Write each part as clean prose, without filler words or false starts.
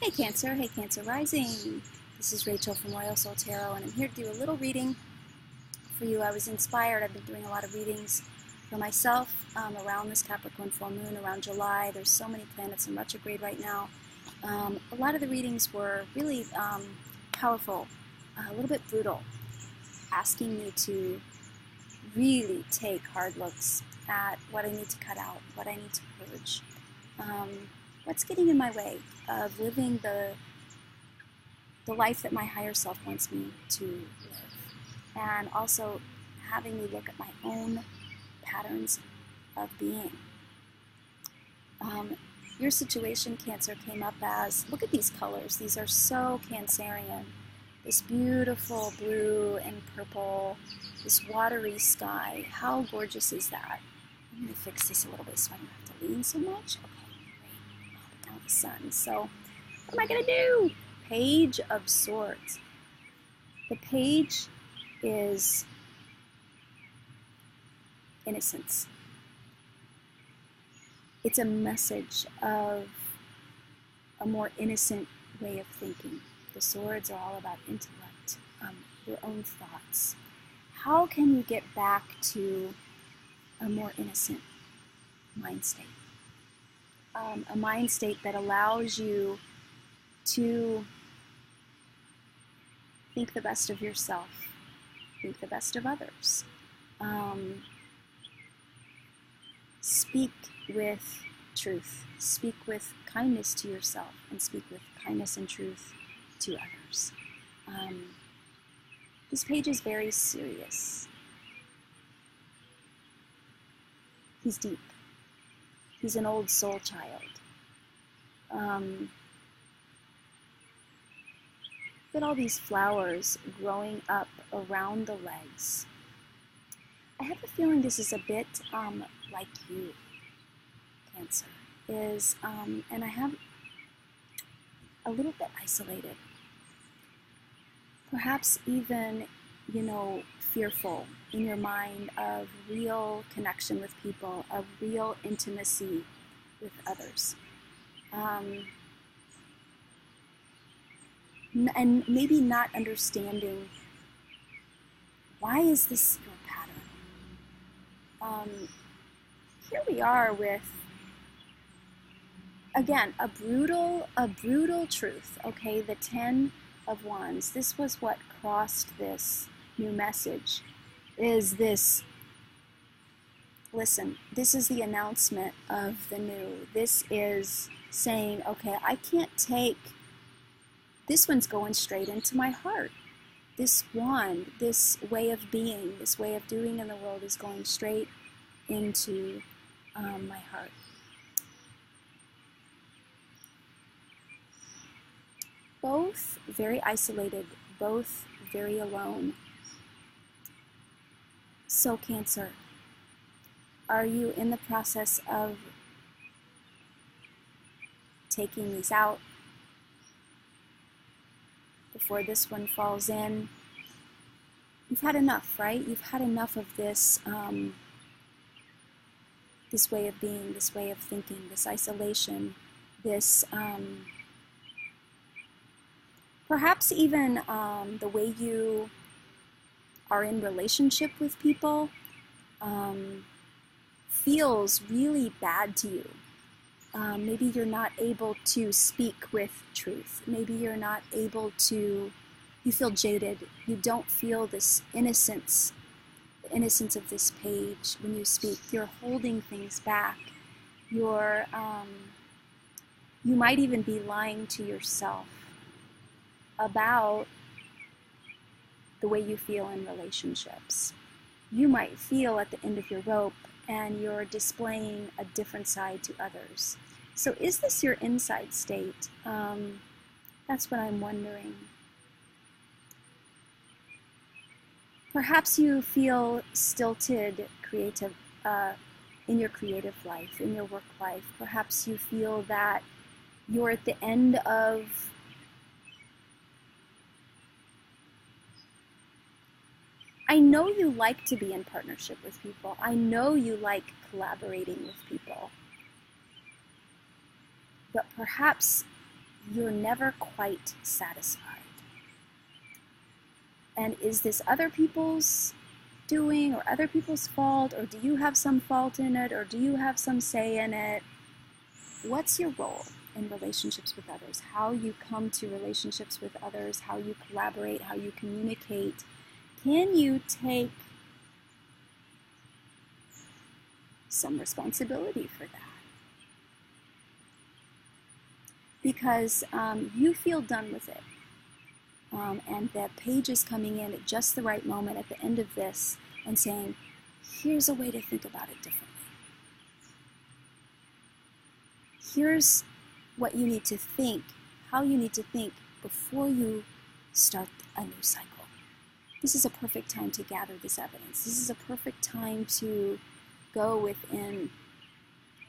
Hey Cancer Rising. This is Rachel from Royal Soul Tarot, and I'm here to do a little reading for you. I was inspired. I've been doing a lot of readings for myself around this Capricorn full moon, around July. There's so many planets in retrograde right now. A lot of the readings were really powerful, a little bit brutal, asking me to really take hard looks at what I need to cut out, what I need to purge. What's getting in my way of living the life that my higher self wants me to live, and also having me look at my own patterns of being. Your situation, Cancer, came up as, look at these colors. These are so Cancerian. This beautiful blue and purple, this watery sky. How gorgeous is that? I'm going to fix this a little bit so I don't have to lean so much. Okay, great. Oh, down the sun. So what am I going to do? Page of Swords. The page is innocence. It's a message of a more innocent way of thinking. The swords are all about intellect, your own thoughts. How can you get back to a more innocent mind state? A mind state that allows you to think the best of yourself, think the best of others. Speak with truth, speak with kindness to yourself, and speak with kindness and truth to others. This page is very serious. He's deep. He's an old soul child. Look at all these flowers growing up around the legs. I have a feeling this is a bit like you, Cancer, and I have a little bit isolated. Perhaps even, fearful in your mind of real connection with people, of real intimacy with others. And maybe not understanding, why is this your pattern? Here we are with, again, a brutal truth, okay? The 10 of Wands. This was what crossed this new message, is this, listen, this is the announcement of the new. This is saying, okay, I can't take, this one's going straight into my heart. This wand, this way of being, this way of doing in the world is going straight into my heart. Both very isolated, both very alone. So Cancer, are you in the process of taking these out before this one falls in? You've had enough, right? You've had enough of this, this way of being, this way of thinking, this isolation, this, perhaps even the way you are in relationship with people feels really bad to you. Maybe you're not able to speak with truth. Maybe you're not able to, you feel jaded. You don't feel this innocence, the innocence of this page when you speak. You're holding things back. You might even be lying to yourself about the way you feel in relationships. You might feel at the end of your rope and you're displaying a different side to others. So is this your inside state? That's what I'm wondering. Perhaps you feel stilted in your creative life, in your work life. Perhaps you feel that you're at the end of I know you like to be in partnership with people. I know you like collaborating with people. But perhaps you're never quite satisfied. And is this other people's doing or other people's fault, or do you have some fault in it, or do you have some say in it? What's your role in relationships with others? How you come to relationships with others, how you collaborate, how you communicate. Can you take some responsibility for that? Because you feel done with it. And that page is coming in at just the right moment at the end of this and saying, here's a way to think about it differently. Here's what you need to think, how you need to think before you start a new cycle. This is a perfect time to gather this evidence. This is a perfect time to go within.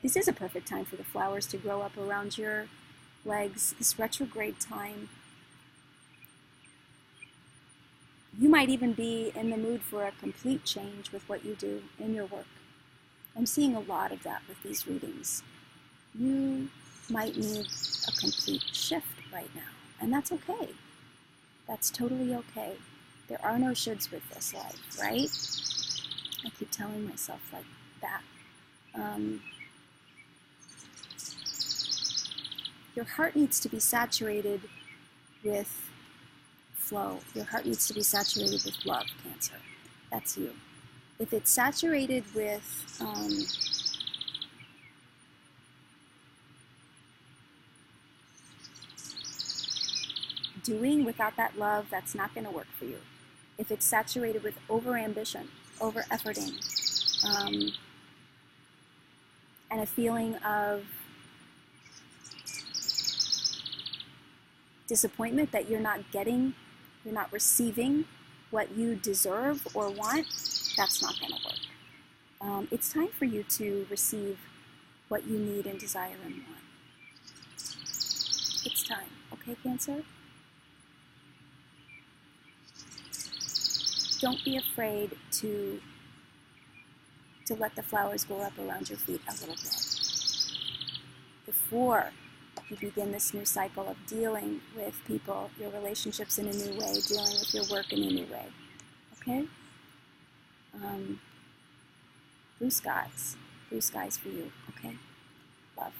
This is a perfect time for the flowers to grow up around your legs. This retrograde time. You might even be in the mood for a complete change with what you do in your work. I'm seeing a lot of that with these readings. You might need a complete shift right now, and that's okay. That's totally okay. There are no shoulds with this life, right? I keep telling myself like that. Your heart needs to be saturated with flow. Your heart needs to be saturated with love, Cancer. That's you. If it's saturated with doing without that love, that's not going to work for you. If it's saturated with over-ambition, over-efforting, and a feeling of disappointment that you're not getting, you're not receiving what you deserve or want, that's not going to work. It's time for you to receive what you need and desire and want. It's time, okay, Cancer? Don't be afraid to let the flowers grow up around your feet a little bit before you begin this new cycle of dealing with people, your relationships in a new way, dealing with your work in a new way. Okay? Blue skies for you. Okay? Love.